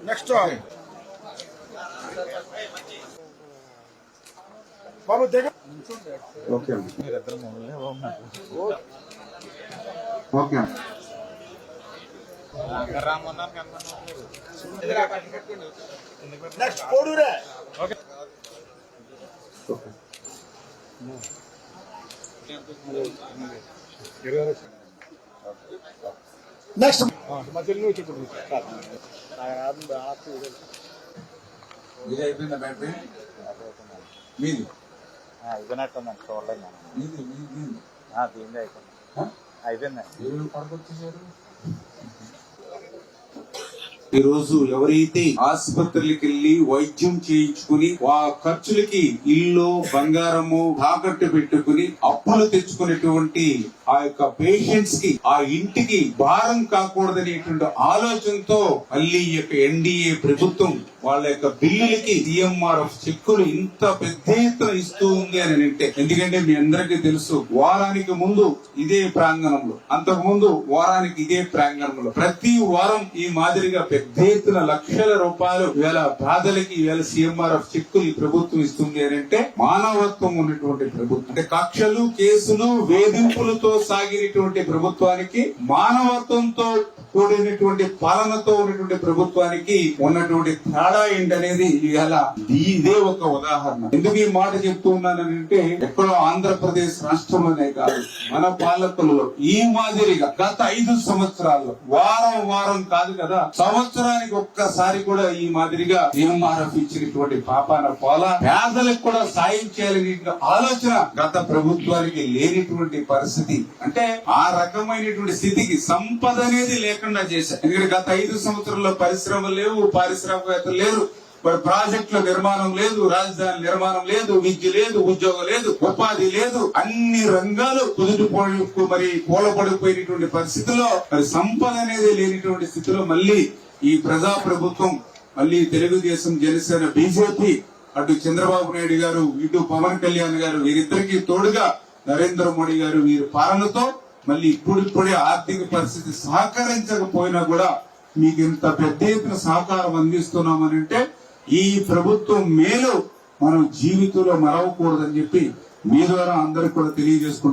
Next బాబు దగ్గర okay okay next కోడూరే next ఇది అయిపోయిందా బ్యాటరీ మీది అయిపోయినట్టుందండి చూడలేదు మీది దీనిది అయిపోయింది అయిపోయిందండి పడుకొచ్చేసారు. ఈ రోజు ఎవరైతే ఆసుపత్రులకి వెళ్లి వైద్యం చేయించుకుని ఆ ఖర్చులకి ఇల్లు బంగారము తాకట్టు పెట్టుకుని అప్పులు తెచ్చుకునేటువంటి ఆ యొక్క పేషెంట్స్ కి ఆ ఇంటికి భారం కాకూడదనేటువంటి ఆలోచనతో మళ్ళీ ఈ యొక్క ఎన్డీఏ ప్రభుత్వం వాళ్ళ యొక్క బిల్లులకి సిఎంఆర్ఎఫ్ చెక్కులు ఇంత పెద్ద ఎత్తున ఇస్తూ ఉంది అని అంటే, ఎందుకంటే మీ అందరికీ తెలుసు వారానికి ముందు ఇదే ప్రాంగణంలో, అంతకు ముందు వారానికి ఇదే ప్రాంగణంలో ప్రతి వారం ఈ మాదిరిగా పెద్ద ఎత్తున లక్షల రూపాయలు వేల బాధలకి వేల సిఎంఆర్ఎఫ్ చెక్కులు ఈ ప్రభుత్వం ఇస్తుంది అని అంటే మానవత్వం ఉన్నటువంటి ప్రభుత్వం. అంటే కక్షలు కేసులు వేధింపులతో సాగినటువంటి ప్రభుత్వానికి మానవత్వంతో కూడినటువంటి పాలనతో ఉన్నటువంటి ప్రభుత్వానికి ఉన్నటువంటి తేడా ఏంటనేది ఇదే ఒక ఉదాహరణ. ఎందుకు ఈ మాట చెప్తూ ఉన్నానంటే, ఎక్కడో ఆంధ్రప్రదేశ్ రాష్ట్రంలోనే కాదు మన పాలకులలో ఈ మాదిరిగా గత 5 సంవత్సరాల్లో వారం కాదు కదా, సంవత్సరానికి ఒక్కసారి కూడా ఈ మాదిరిగా సిఎంఆర్ఎఫ్ ఇచ్చినటువంటి పాపాన పోల పేదలకు కూడా సాయం చేయాలని ఆలోచన గత ప్రభుత్వానికి లేనిటువంటి పరిస్థితి. అంటే ఆ రకమైనటువంటి స్థితికి సంపద అనేది లేకుండా చేశారు. ఎందుకంటే గత 5 సంవత్సరాల్లో పరిశ్రమలు లేవు, పారిశ్రామికవేత్తలు లేరు, ప్రాజెక్టుల నిర్మాణం లేదు, రాజధాని నిర్మాణం లేదు, విద్య లేదు, ఉద్యోగం లేదు, ఉపాధి లేదు, అన్ని రంగాలు మరి కూలపడిపోయినటువంటి పరిస్థితిలో మరి సంపద అనేది లేనిటువంటి స్థితిలో మళ్ళీ ఈ ప్రజా ప్రభుత్వం, మళ్ళీ తెలుగుదేశం జనసేన బీజేపీ, అటు చంద్రబాబు నాయుడు గారు ఇటు పవన్ కళ్యాణ్ గారు వీరిద్దరికీ తోడుగా నరేంద్ర మోడీ గారు వీరి పాలనతో మళ్ళీ ఇప్పుడిప్పుడే ఆర్థిక పరిస్థితి సహకరించకపోయినా కూడా మీకు ఇంత పెద్ద ఎత్తున సహకారం అందిస్తున్నామనంటే ఈ ప్రభుత్వం మేలు మనం జీవితంలో మరవకూడదని చెప్పి మీ ద్వారా అందరికి కూడా తెలియజేసుకుంటున్నాం.